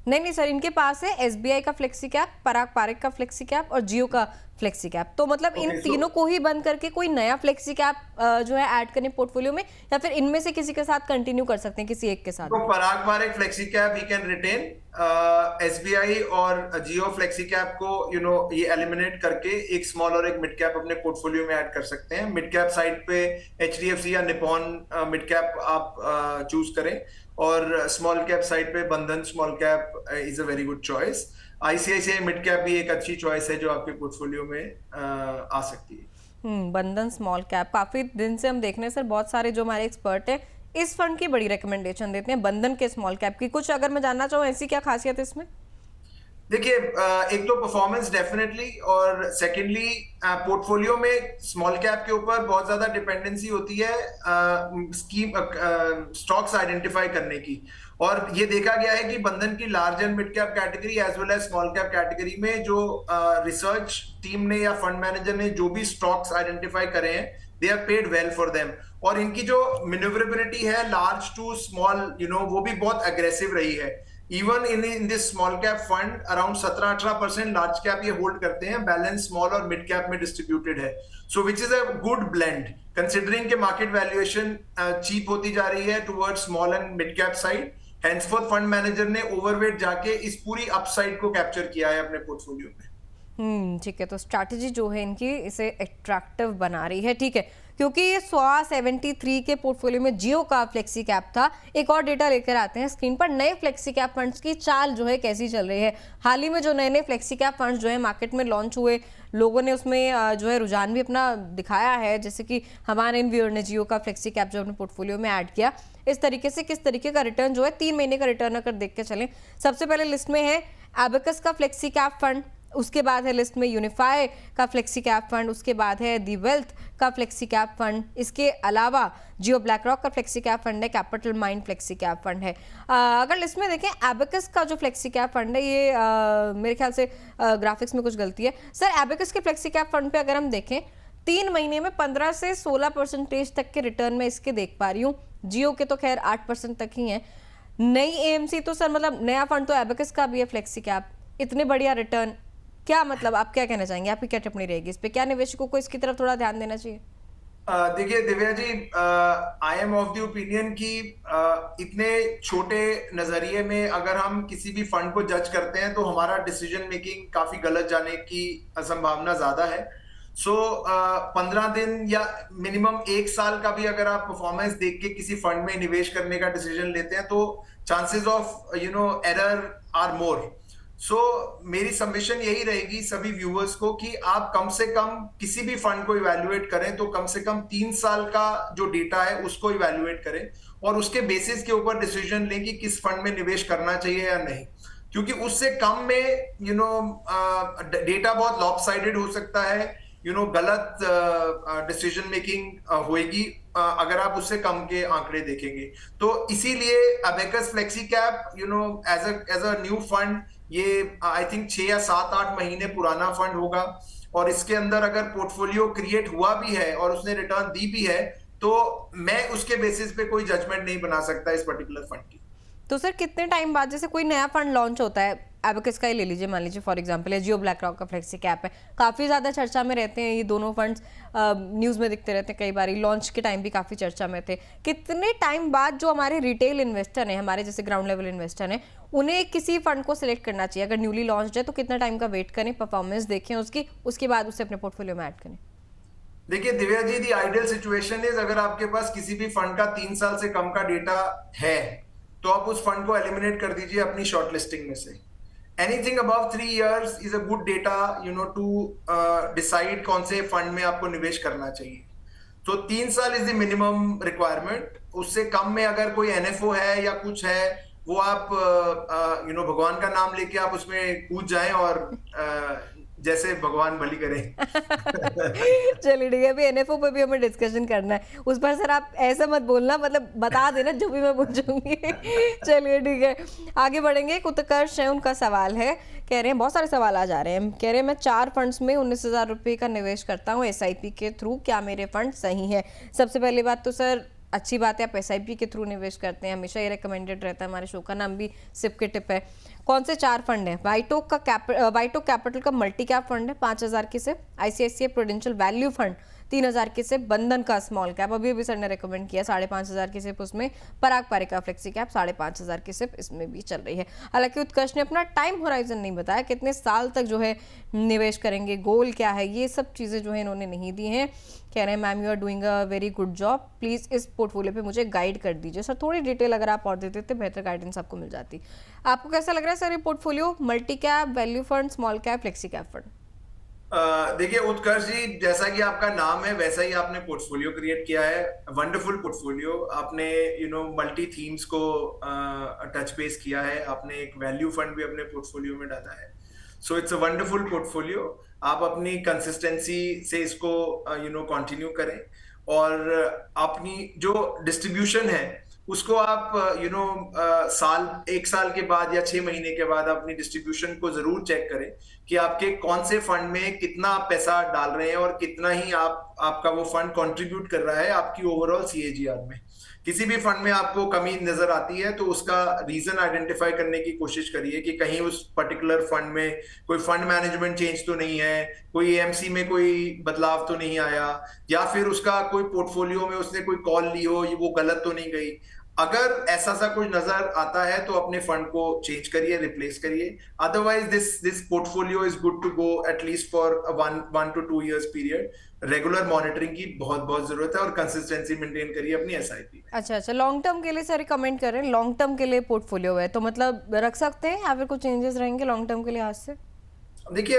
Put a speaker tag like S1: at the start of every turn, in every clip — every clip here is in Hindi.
S1: नहीं नहीं सर, इनके पास है एसबीआई का फ्लेक्सी कैप, पराग पारेख का फ्लेक्सी कैप और जियो का फ्लेक्सी कैप। तो मतलब इन तीनों को ही बंद करके कोई नया फ्लेक्सी कैप जो है ऐड करने पोर्टफोलियो में, या फिर इनमें से किसी के साथ कंटिन्यू कर सकते हैं, किसी एक के साथ?
S2: तो Parag Parikh flexi cap he can retain, SBI और जियो फ्लेक्सी कैप को ये एलिमिनेट करके एक स्मॉल और एक मिड कैप अपने पोर्टफोलियो में ऐड कर सकते हैं। मिड कैप साइड पे एचडीएफसी या निपॉन मिड कैप आप चूज करें, और स्मॉल कैप साइड पे बंधन small cap is a very good choice. ICICI mid cap भी एक अच्छी चॉइस है जो आपके पोर्टफोलियो में आ सकती है।
S1: बंधन स्मॉल कैप काफी दिन से हम देख रहे हैं सर, बहुत सारे जो हमारे एक्सपर्ट हैं इस फंड की बड़ी रिकमेंडेशन देते हैं बंधन के स्मॉल कैप की। कुछ अगर मैं जानना चाहूँ ऐसी क्या खासियत है इसमें?
S2: देखिए, एक तो परफॉर्मेंस डेफिनेटली, और सेकेंडली पोर्टफोलियो में स्मॉल कैप के ऊपर बहुत ज्यादा डिपेंडेंसी होती है स्कीम स्टॉक्स आइडेंटिफाई करने की। और ये देखा गया है कि बंधन की large and mid cap category as well as small cap category में जो रिसर्च टीम ने या फंड मैनेजर ने जो भी स्टॉक्स आइडेंटिफाई करे हैं, they have paid well for them. और इनकी जो मैन्यूवरेबिलिटी है लार्ज टू स्मॉल वो भी बहुत अग्रेसिव रही है। Even in this small cap fund around 17-18% large cap ये होल्ड करते हैं, बैलेंस स्मॉल और मिड कैप में डिस्ट्रीब्यूटेड है। So which is a good blend considering के मार्केट वैल्यूएशन चीप होती जा रही है towards small and mid cap side. Henceforth fund manager ने ओवरवेट जाके इस पूरी अपसाइड को कैप्चर किया है अपने पोर्टफोलियो में।
S1: ठीक है, तो स्ट्रैटेजी जो है इनकी इसे अट्रैक्टिव बना रही है। ठीक है, क्योंकि ये 173 के पोर्टफोलियो में जियो का फ्लेक्सी कैप था। एक और डेटा लेकर आते हैं स्क्रीन पर, नए फ्लेक्सी कैप फंड्स की चाल जो है कैसी चल रही है। हाल ही में जो नए नए फ्लेक्सी कैप फंड्स जो है मार्केट में लॉन्च हुए, लोगों ने उसमें जो है रुझान भी अपना दिखाया है। जैसे कि हमारे इन व्यूअर ने जियो का फ्लेक्सी कैप जो अपने पोर्टफोलियो में ऐड किया, इस तरीके से किस तरीके का रिटर्न जो है 3 महीने का रिटर्न अगर देख के चलें, सबसे पहले लिस्ट में है एबेकस का फ्लेक्सी कैप फंड, उसके बाद है लिस्ट में यूनिफाई का फ्लेक्सी कैप फंड, उसके बाद है दी वेल्थ का फ्लेक्सी कैप फंड, इसके अलावा जियो ब्लैक रॉक का फ्लेक्सी कैप फंड है, capital mind flexi cap fund है। अगर लिस्ट में देखें एबेकस का जो फ्लेक्सी कैप फंड है, ये मेरे ख्याल से ग्राफिक्स में कुछ गलती है सर। एबेकस के फ्लेक्सी कैप फंड पे अगर हम देखें 3 महीने में 15 से 16% तक के रिटर्न में इसके देख पा रही हूँ। जियो के तो खैर 8% तक ही है। नई एएमसी तो सर मतलब नया फंड तो एबेकस का भी है फ्लेक्सी कैप, इतने बढ़िया रिटर्न, क्या मतलब आप क्या कहना चाहेंगे, आपकी क्या टिप्पणी रहेगी इस पे? क्या निवेशकों को इसकी तरफ थोड़ा ध्यान देना चाहिए?
S2: देखिए Divya ji, I am of the opinion कि इतने छोटे नजरिए में अगर हम किसी भी फंड को जज करते हैं तो हमारा डिसीजन मेकिंग काफी गलत जाने की संभावना ज्यादा है। सो 15 दिन या मिनिमम 1 साल का भी अगर आप परफॉर्मेंस देख के किसी फंड में निवेश करने का डिसीजन लेते हैं तो chances of error are more. So मेरी सबमिशन यही रहेगी सभी व्यूअर्स को कि आप कम से कम किसी भी फंड को इवैल्यूएट करें तो कम से कम 3 साल का जो डेटा है उसको इवैल्यूएट करें, और उसके बेसिस के ऊपर डिसीजन लें कि किस फंड में निवेश करना चाहिए या नहीं। क्योंकि उससे कम में डेटा बहुत लॉपसाइडेड हो सकता है, गलत डिसीजन मेकिंग होएगी अगर आप उससे कम के आंकड़े देखेंगे। तो इसीलिए Abakkus flexi cap as a new fund, ये आई थिंक 6 या 7-8 महीने पुराना फंड होगा, और इसके अंदर अगर पोर्टफोलियो क्रिएट हुआ भी है और उसने रिटर्न दी भी है तो मैं उसके बेसिस पे कोई जजमेंट नहीं बना सकता इस पर्टिकुलर फंड की।
S1: तो सर कितने टाइम बाद जैसे कोई नया फंड लॉन्च होता है, एबेकस का ही ले लीजिए, मान लीजिए फॉर एग्जांपल है जियो ब्लैक रॉक का फ्लेक्सी कैप है, काफ़ी ज़्यादा चर्चा में रहते हैं ये दोनों फंड्स, न्यूज़ में दिखते रहते हैं, कई बार लॉन्च के टाइम भी काफ़ी चर्चा में थे। कितने टाइम बाद जो हमारे रिटेल इन्वेस्टर हैं, हमारे जैसे ग्राउंड लेवल इन्वेस्टर हैं, उन्हें किसी फंड को सिलेक्ट करना चाहिए? अगर न्यूली लॉन्च है तो कितना टाइम का वेट करें, परफॉर्मेंस देखें उसकी, उसके बाद उसे अपने पोर्टफोलियो में ऐड करें?
S2: देखिए दिव्या जी, दी आइडियल सिचुएशन इज अगर आपके पास किसी भी फंड का 3 साल से कम का डेटा है तो आप उस फंड को एलिमिनेट कर दीजिए अपनी शॉर्ट लिस्टिंग में से। Anything above 3 years is a good data to decide कौन से फंड में आपको निवेश करना चाहिए। तो 3 साल इज द मिनिमम रिक्वायरमेंट। उससे कम में अगर कोई एनएफओ है या कुछ है, वो आप भगवान का नाम लेके आप उसमें कूद जाएं और जैसे भगवान भली करे।
S1: चलिए ठीक है, अभी एनएफओ पे भी हमें डिस्कशन करना है, उस पर सर आप ऐसा मत बोलना, मतलब बता देना जो भी मैं पूछूंगी। चलिए ठीक है, आगे बढ़ेंगे। उत्कर्ष है, उनका सवाल है, कह रहे हैं बहुत सारे सवाल आ जा रहे हैं, कह रहे हैं मैं 4 फंड्स में 19,000 रुपये का निवेश करता हूँ एसआईपी के थ्रू, क्या मेरे फंड सही है? सबसे पहली बात तो सर अच्छी बात है, आप एसआईपी के थ्रू निवेश करते हैं, हमेशा ये रिकमेंडेड रहता है, हमारे शो का नाम भी सिप के टिप है। कौन से 4 फंड है? वाइटोक कैपिटल का मल्टी कैप फंड है 5000 की SIP, ICICI Prudential value fund 3000 की सिप, बंधन का स्मॉल कैप अभी अभी सर ने रिकमेंड किया 5500 की सिप उसमें, पराग पारिका फ्लेक्सी कैप 5500 की सिप इसमें भी चल रही है। हालांकि उत्कर्ष ने अपना टाइम होराइजन नहीं बताया, कितने साल तक जो है निवेश करेंगे, गोल क्या है, ये सब चीज़ें जो है इन्होंने नहीं दी हैं। कह रहे हैं ma'am you are doing a very good job, please इस पोर्टफोलियो पे मुझे गाइड कर दीजिए। सर थोड़ी डिटेल अगर आप और देते तो बेहतर गाइडेंस आपको मिल जाती। आपको कैसा लग रहा है सर ये portfolio, multi cap, value fund, small cap, flexi cap fund?
S2: देखिए उत्कर्ष जी, जैसा कि आपका नाम है वैसा ही आपने पोर्टफोलियो क्रिएट किया है। वंडरफुल पोर्टफोलियो आपने मल्टी थीम्स को टच बेस किया है, आपने एक वैल्यू फंड भी अपने पोर्टफोलियो में डाला है। So it's a wonderful portfolio. आप अपनी कंसिस्टेंसी से इसको कंटिन्यू करें, और अपनी जो डिस्ट्रीब्यूशन है उसको आप एक साल के बाद या 6 महीने के बाद अपनी डिस्ट्रीब्यूशन को जरूर चेक करें कि आपके कौन से फंड में कितना आप पैसा डाल रहे हैं और कितना ही आपका वो फंड कंट्रीब्यूट कर रहा है आपकी ओवरऑल सीएजीआर में। किसी भी फंड में आपको कमी नजर आती है तो उसका रीजन आइडेंटिफाई करने की कोशिश करिए कि कहीं उस पर्टिकुलर फंड में कोई फंड मैनेजमेंट चेंज तो नहीं है, कोई एएमसी में कोई बदलाव तो नहीं आया, या फिर उसका कोई पोर्टफोलियो में उसने कोई कॉल ली हो, वो गलत तो नहीं गई। अगर ऐसा सा कुछ नजर आता है तो अपने फंड को चेंज करिए, रिप्लेस करिए। Otherwise this portfolio is good to go at least for 1 to 2 years period. Regular monitoring की बहुत बहुत जरूरत है और कंसिस्टेंसी मेंटेन करिए अपनी एसआईपी में।
S1: अच्छा, लॉन्ग टर्म के लिए सर रिकमेंड कर रहे हैं, लॉन्ग टर्म के लिए पोर्टफोलियो है तो मतलब रख सकते हैं या फिर कुछ चेंजेस रहेंगे लॉन्ग टर्म के लिए आज से?
S2: देखिए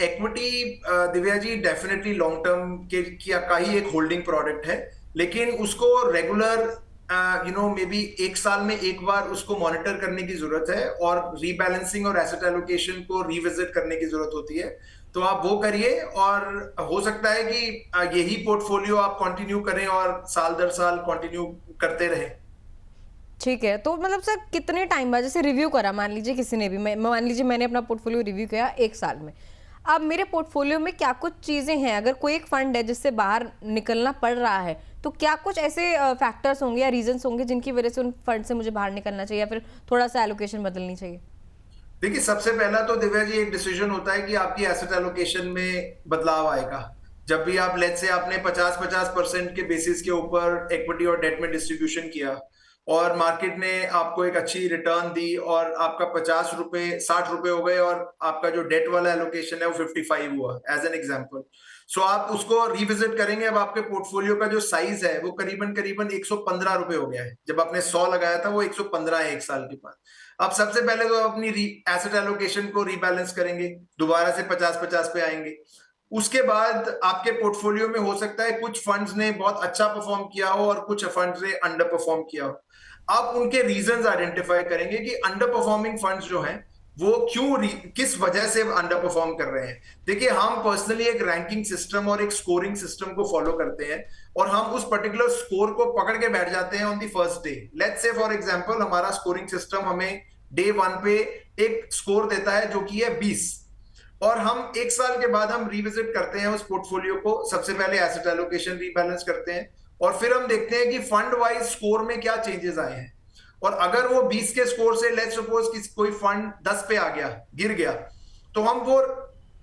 S2: equity Divya ji definitely long term का ही एक होल्डिंग प्रोडक्ट है, लेकिन उसको रेगुलर मे बी 1 साल में एक बार उसको मॉनिटर करने की जरूरत है, और रीबैलेंसिंग और एसेट एलोकेशन को रिविजिट करने की जरूरत होती है। तो आप वो करिए, और हो सकता है कि यही पोर्टफोलियो आप कंटिन्यू करें और साल दर साल कंटिन्यू करते रहें।
S1: ठीक है, तो मतलब सर कितने टाइम बाद, जैसे रिव्यू करा, मान लीजिए किसी ने भी, मान लीजिए मैंने अपना पोर्टफोलियो रिव्यू किया 1 साल में, अब मेरे पोर्टफोलियो में क्या कुछ चीज़ें हैं, अगर कोई एक फंड है जिससे बाहर निकलना पड़ रहा है तो क्या कुछ ऐसे फैक्टर्स होंगे या रीजंस होंगे जिनकी वजह से उन फंड से मुझे बाहर निकलना चाहिए या फिर थोड़ा सा एलोकेशन बदलनी चाहिए?
S2: देखिए सबसे पहला तो दिव्या जी एक डिसीजन होता है कि आपकी एसेट एलोकेशन में बदलाव आएगा। जब भी आप लेट्स से आपने 50% के बेसिस के ऊपर इक्विटी और डेट में डिस्ट्रीब्यूशन किया और मार्केट ने आपको एक अच्छी रिटर्न दी और आपका 50 रुपए 60 रुपए हो गए और आपका जो डेट वाला एलोकेशन है वो 55 हुआ, एज एन एग्जांपल। सो आप उसको रिविजिट करेंगे। अब आपके पोर्टफोलियो का जो साइज है वो करीबन करीबन 115 रुपए हो गया है। जब आपने 100 लगाया था वो 115 है 1 साल के बाद। अब सबसे पहले तो अपनी एसेट एलोकेशन को रीबैलेंस करेंगे, दोबारा से 50-50 पे आएंगे। उसके बाद आपके पोर्टफोलियो में हो सकता है कुछ फंड्स ने बहुत अच्छा परफॉर्म किया हो और कुछ फंड्स ने अंडर परफॉर्म किया हो। आप उनके रीजंस आइडेंटिफाई करेंगे कि अंडर परफॉर्मिंग फंड्स जो हैं वो किस वजह से अंडर परफॉर्म कर रहे हैं। देखिए हम पर्सनली एक रैंकिंग सिस्टम और एक स्कोरिंग सिस्टम को फॉलो करते हैं और हम उस पर्टिकुलर स्कोर को पकड़ के बैठ जाते हैं on the first day. Let's say for example हमारा स्कोरिंग सिस्टम हमें डे 1 पे एक स्कोर देता है जो कि है 20, और हम 1 साल के बाद हम रिविजिट करते हैं उस पोर्टफोलियो को। सबसे पहले एसेट एलोकेशन रीबैलेंस करते हैं और फिर हम देखते हैं कि फंड वाइज स्कोर में क्या चेंजेस आए हैं। और अगर वो 20 के स्कोर से लेट्स सपोज कि कोई फंड 10 पे आ गया, गिर गया, तो हम वो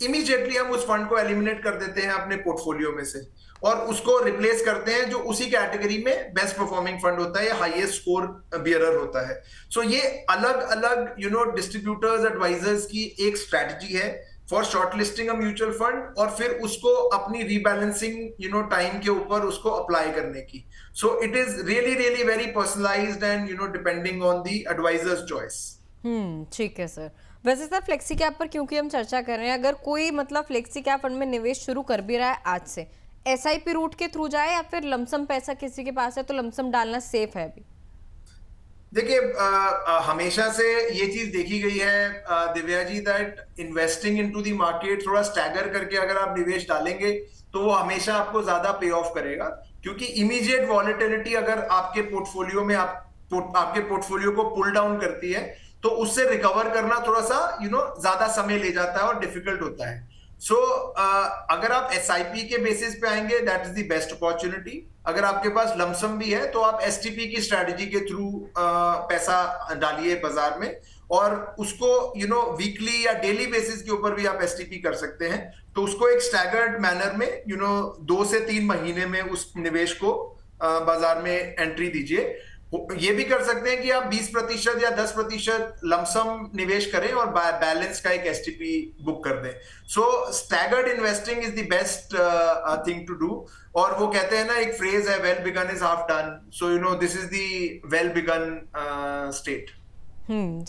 S2: इमीडिएटली हम उस फंड को एलिमिनेट कर देते हैं अपने पोर्टफोलियो में से और उसको रिप्लेस करते हैं जो उसी कैटेगरी में बेस्ट परफॉर्मिंग फंड होता है या हाईएस्ट स्कोर बियरर होता है। सो ये अलग अलग डिस्ट्रीब्यूटर्स एडवाइजर्स की एक स्ट्रैटेजी है for shortlisting a mutual fund और फिर उसको अपनी रीबैलेंसिंग टाइम के ऊपर उसको अप्लाई करने की। So it is really really very personalised and depending on the advisor's choice.
S1: ठीक है सर। वैसे सर फ्लेक्सी कैप पर क्योंकि हम चर्चा कर रहे हैं, अगर कोई मतलब फ्लेक्सी कैप फंड में निवेश शुरू कर भी रहा है आज से, एसआईपी रूट के थ्रू जाए या फिर लमसम पैसा किसी के पास है तो लमसम डालना सेफ है अभी?
S2: देखिए हमेशा से ये चीज देखी गई है Divya ji that investing into the market थोड़ा स्टैगर करके अगर आप निवेश डालेंगे तो वो हमेशा आपको ज्यादा पे ऑफ करेगा, क्योंकि इमीडिएट वॉलेटिलिटी अगर आपके पोर्टफोलियो में आपके पोर्टफोलियो को पुल डाउन करती है तो उससे रिकवर करना थोड़ा सा ज्यादा समय ले जाता है और डिफिकल्ट होता है। सो अगर आप एसआईपी के बेसिस पे आएंगे that is the best opportunity. अगर आपके पास लमसम भी है तो आप एसटीपी की स्ट्रैटेजी के थ्रू पैसा डालिए बाजार में, और उसको वीकली या डेली बेसिस के ऊपर भी आप एसटीपी कर सकते हैं। तो उसको एक स्टैगर्ड मैनर में 2 से 3 महीने में उस निवेश को बाजार में एंट्री दीजिए। ये भी कर सकते हैं कि आप 20% या 10% लमसम निवेश करें और बैलेंस का एक एसटीपी बुक कर दें। So staggered investing is the best thing to do. और वो कहते हैं ना, एक फ्रेज है, well begun is half done. So this is the well begun state.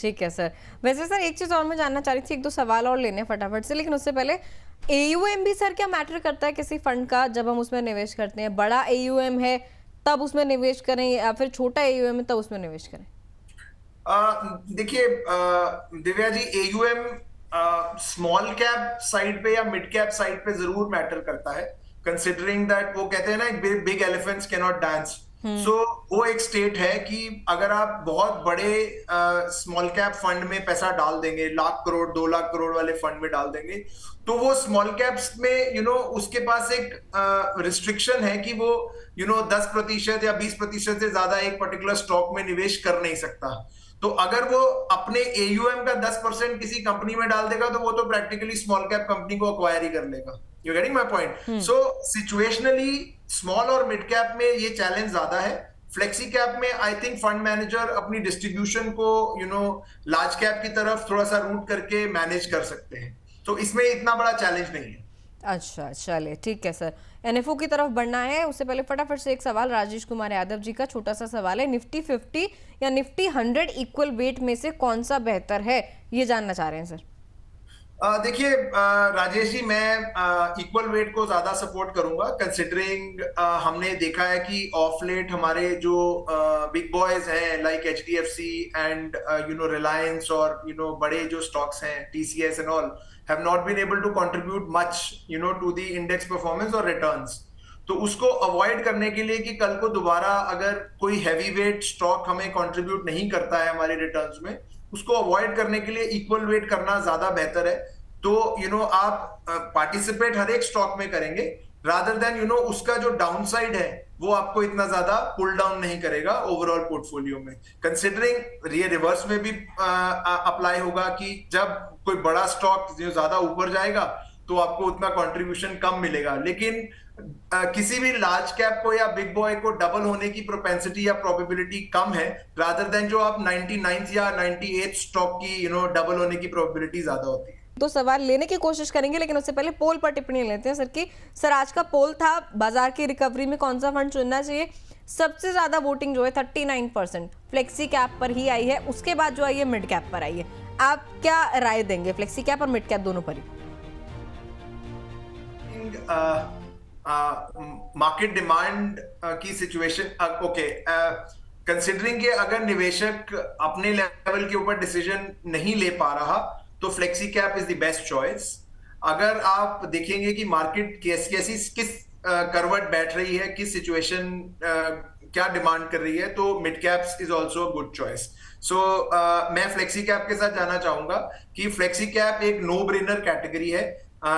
S1: ठीक है सर। वैसे सर एक चीज और मैं जानना चाह रही थी, एक दो सवाल और लेने फटाफट से, लेकिन उससे पहले एयूएम भी सर क्या मैटर करता है किसी फंड का जब हम उसमें निवेश करते हैं? बड़ा एयूएम है तब उसमें निवेश करें या फिर छोटा एयूएम है तब उसमें निवेश करें?
S2: देखिए दिव्या जी, एयूएम स्मॉल कैप साइड पे या मिड कैप साइड पे जरूर मैटर करता है, कंसिडरिंग दैट वो कहते हैं ना, big elephants can not dance. So वो एक स्टेट है कि अगर आप बहुत बड़े स्मॉल कैप फंड में पैसा डाल देंगे, 1,00,000 करोड़ 2,00,000 करोड़ वाले फंड में डाल देंगे, तो वो स्मॉल कैप्स में उसके पास एक रिस्ट्रिक्शन है कि वो 10% या 20% से ज्यादा एक पर्टिकुलर स्टॉक में निवेश कर नहीं सकता। तो अगर वो अपने एयूएम का 10% किसी कंपनी में डाल देगा तो वो तो प्रैक्टिकली स्मॉल कैप कंपनी को अक्वायर ही कर लेगा। You getting my point? So situationally small और मिड कैप में ये चैलेंज ज्यादा है। फ्लेक्सी कैप में आई थिंक फंड मैनेजर अपनी डिस्ट्रीब्यूशन को लार्ज कैप की तरफ थोड़ा सा रूट करके मैनेज कर सकते हैं, तो इसमें इतना बड़ा चैलेंज नहीं है।
S1: अच्छा, चलिए ठीक है सर। एनएफओ की तरफ बढ़ना है, उससे पहले फटाफट से एक सवाल राजेश कुमार यादव जी का छोटा सा सवाल है, निफ्टी 50 या निफ्टी 100 इक्वल वेट में से कौन सा बेहतर है, ये जानना चाह रहे हैं सर।
S2: देखिए राजेश जी, मैं इक्वल वेट को ज्यादा सपोर्ट करूंगा, कंसिडरिंग हमने देखा है कि ऑफ लेट हमारे जो बिग बॉयज हैं लाइक एचडीएफसी एंड रिलायंस और बड़े जो स्टॉक्स हैं TCS and all have not been able to contribute much to the index performance और रिटर्न्स। तो उसको अवॉइड करने के लिए कि कल को दोबारा अगर कोई हैवी वेट स्टॉक हमें कंट्रीब्यूट नहीं करता है हमारे रिटर्न्स में, उसको अवॉइड करने के लिए इक्वल वेट करना ज्यादा बेहतर है। तो आप पार्टिसिपेट हर एक स्टॉक में करेंगे, रादर देन उसका जो डाउन साइड है वो आपको इतना ज्यादा पुल डाउन नहीं करेगा ओवरऑल पोर्टफोलियो में। कंसिडरिंग ये रिवर्स में भी अप्लाई होगा कि जब कोई बड़ा स्टॉक ज्यादा ऊपर जाएगा तो आपको उतना कंट्रीब्यूशन कम मिलेगा, लेकिन किसी भी लार्ज कैप को या बिग बॉय को डबल होने की प्रोपेंसिटी या प्रोबेबिलिटी कम है, रादर देन जो आप 99 या 98 स्टॉक की डबल होने की प्रोबेबिलिटी ज्यादा होती है।
S1: तो सवाल लेने की कोशिश करेंगे, लेकिन उससे पहले पोल पर टिप्पणी लेते हैं सर की। सर आज का पोल था बाजार की रिकवरी में कौन सा फंड चुनना चाहिए। सबसे ज्यादा वोटिंग जो है 39% फ्लेक्सी कैप पर ही आई है, उसके बाद जो आई है मिड कैप पर आई है। आप क्या राय देंगे फ्लेक्सी कैप और मिड कैप दोनों पर ही?
S2: मार्केट डिमांड की सिचुएशन ओके, कंसिडरिंग कि अगर निवेशक अपने लेवल के ऊपर डिसीजन नहीं ले पा रहा तो flexi cap is the best choice. अगर आप देखेंगे कि मार्केट किस करवट बैठ रही है, किस सिचुएशन क्या डिमांड कर रही है, तो mid caps is also good choice. So मैं फ्लेक्सी कैप के साथ जाना चाहूंगा कि फ्लेक्सी कैप एक नो ब्रेनर कैटेगरी है,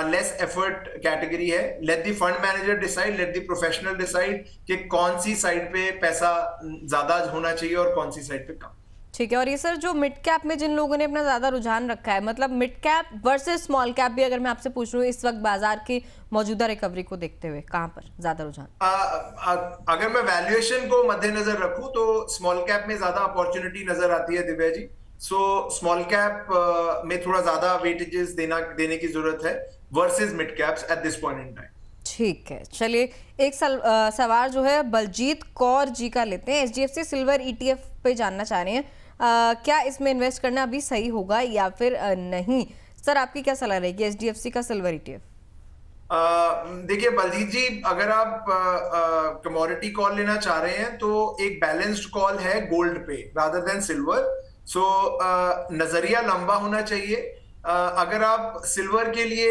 S2: लेस एफर्ट कैटेगरी है। Let the fund manager decide, let the professional decide कि कौन सी साइड पे पैसा ज्यादा होना चाहिए और कौन सी साइड पे कम।
S1: ठीक है। और ये सर जो मिड कैप में जिन लोगों ने अपना ज्यादा रुझान रखा है, मतलब mid cap versus small cap भी अगर मैं आपसे पूछ रही हूँ इस वक्त बाजार की मौजूदा रिकवरी को देखते हुए, कहां पर ज्यादा रुझान?
S2: अगर मैं वैल्यूएशन को मद्देनजर रखूं तो स्मॉल कैप में ज्यादा अपॉर्चुनिटी नजर आती है दिव्या जी। सो स्मॉल कैप में थोड़ा ज्यादा वेटेजेस देने की जरूरत है versus mid caps at this point in time.
S1: ठीक है, चलिए एक सवाल जो है बलजीत कौर जी का लेते हैं। एचडीएफसी सिल्वर ईटीएफ पे जानना चाह रहे हैं, क्या इसमें इन्वेस्ट करना अभी सही होगा या फिर नहीं? सर आपकी क्या सलाह रहेगी एचडीएफसी का सिल्वर ईटीएफ?
S2: देखिए बलजीत जी, अगर आप कमोडिटी कॉल लेना चाह रहे हैं तो एक बैलेंस्ड कॉल है गोल्ड पे रादर देन सिल्वर। सो नजरिया लंबा होना चाहिए। अगर आप सिल्वर के लिए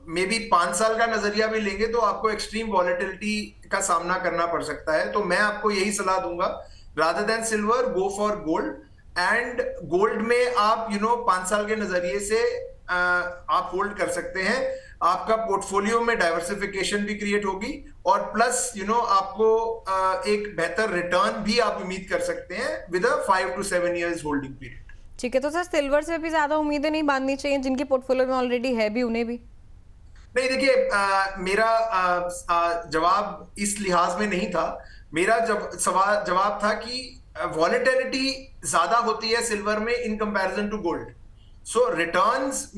S2: मे बी 5 साल का नजरिया भी लेंगे तो आपको एक्सट्रीम वॉलेटिलिटी का सामना करना पड़ सकता है। तो मैं आपको यही सलाह दूंगा, rather than silver go for gold. And gold में आप 5 साल के नजरिए से आप होल्ड कर सकते हैं। आपका पोर्टफोलियो में डाइवर्सिफिकेशन भी क्रिएट होगी और प्लस आपको एक बेहतर रिटर्न भी आप उम्मीद कर सकते हैं with a 5 to 7 years holding period.
S1: ठीक है, तो सर सिल्वर से भी ज्यादा उम्मीदें नहीं बांधनी चाहिए जिनकी पोर्टफोलियो में ऑलरेडी है भी, उन्हें भी?
S2: नहीं देखिए, मेरा जवाब इस लिहाज में नहीं था। मेरा जवाब था कि वॉलेटिलिटी ज्यादा होती है सिल्वर में in comparison to gold. So returns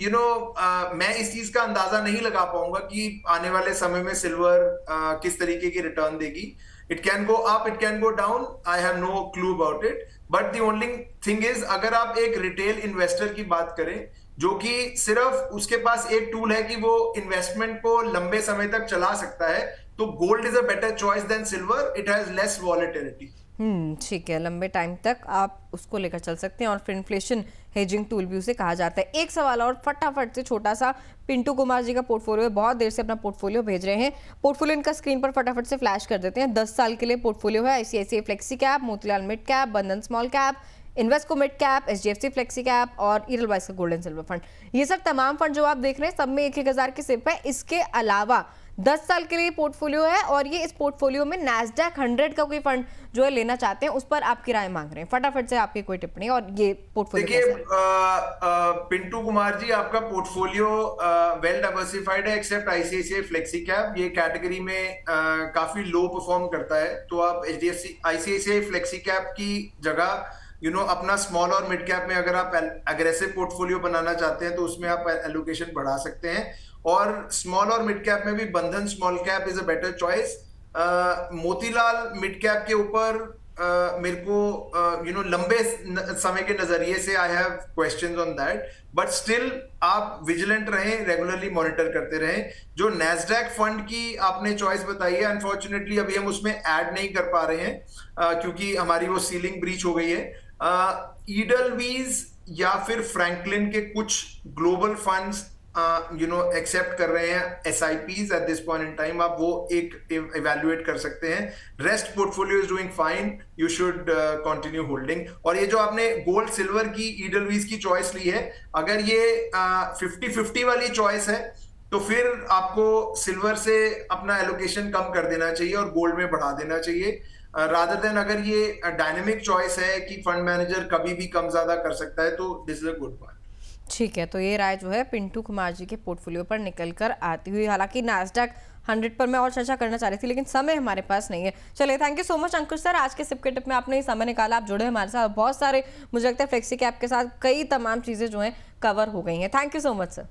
S2: मैं इस चीज का अंदाजा नहीं लगा पाऊंगा कि आने वाले समय में सिल्वर किस तरीके की रिटर्न देगी। It can go up, it can go down, I have no clue about it. But the only thing is, अगर आप एक रिटेल इन्वेस्टर की बात करें जो कि सिर्फ उसके पास एक टूल है कि वो इन्वेस्टमेंट को लंबे समय तक चला सकता है, तो gold is a better choice than silver. It has less volatility.
S1: ठीक है, लंबे टाइम तक आप उसको लेकर चल सकते हैं और फिर इन्फ्लेशन हेजिंग टूल भी उसे कहा जाता है। एक सवाल और फटाफट से छोटा सा, पिंटू कुमार जी का पोर्टफोलियो है, बहुत देर से अपना पोर्टफोलियो भेज रहे हैं। पोर्टफोलियो इनका स्क्रीन पर फटाफट से फ्लैश कर देते हैं। 10 साल के लिए पोर्टफोलियो है। ICICI flexi cap, Motilal mid cap, Bandhan small cap, Invesco mid cap, HDFC flexi cap और ईडलवाइस का गोल्ड एंड सिल्वर फंड। ये सब तमाम फंड जो आप देख रहे हैं सब में 1,000 की सिप है। इसके अलावा 10 साल के लिए पोर्टफोलियो है और ये इस पोर्टफोलियो में नैस्डैक 100 का कोई फंड जो है लेना चाहते हैं, उस पर आपकी राय मांग रहे हैं। फटाफट से आपकी कोई टिप्पणी और ये पोर्टफोलियो
S2: देखिए,
S1: कैसा है?
S2: पिंटू कुमार जी, आपका पोर्टफोलियो वेल डाइवर्सिफाइड है एक्सेप्ट ICICI फ्लेक्सी कैप। ये कैटेगरी में काफी लो परफॉर्म करता है, तो आप ICICI फ्लेक्सी कैप की जगह अपना स्मॉल और मिड कैप में अगर आप एग्रेसिव पोर्टफोलियो बनाना चाहते हैं तो उसमें आप एलोकेशन बढ़ा सकते हैं। और स्मॉल और मिड कैप में भी बंधन small cap is a better choice. Motilal mid cap के ऊपर मेरे को लंबे समय के नजरिए से I have questions on that, but still आप विजिलेंट रहें, रेगुलरली मॉनिटर करते रहें। जो नैस्डैक फंड की आपने चॉइस बताई है, अनफॉर्चुनेटली अभी हम उसमें ऐड नहीं कर पा रहे हैं क्योंकि हमारी वो सीलिंग ब्रीच हो गई है। ईडलवीज या फिर फ्रैंकलिन के कुछ ग्लोबल फंड्स एक्सेप्ट कर रहे हैं SIPs at this point in time, आप वो एक इवेल्युएट कर सकते हैं। Rest portfolio is doing fine, you should continue holding. और ये जो आपने गोल्ड सिल्वर की ईडलवीज की चॉइस ली है, अगर ये 50-50 वाली चॉइस है तो फिर आपको सिल्वर से अपना एलोकेशन कम कर देना चाहिए और गोल्ड में बढ़ा देना चाहिए, रादर देन अगर ये डायनेमिक चॉइस है कि फंड मैनेजर कभी भी कम ज्यादा कर सकता है, तो this is a good point.
S1: ठीक है, तो ये राय जो है पिंटू कुमार जी के पोर्टफोलियो पर निकल कर आती हुई। हालांकि नैस्डैक 100 पर मैं और चर्चा करना चाह रही थी लेकिन समय हमारे पास नहीं है। चलिए, thank you so much Ankush sir, आज के सिप के टिप में आपने समय निकाला, आप जुड़े हमारे साथ। बहुत सारे मुझे लगता है फ्लेक्सी कैप के साथ कई तमाम चीज़ें जो हैं कवर हो गई हैं। Thank you so much sir.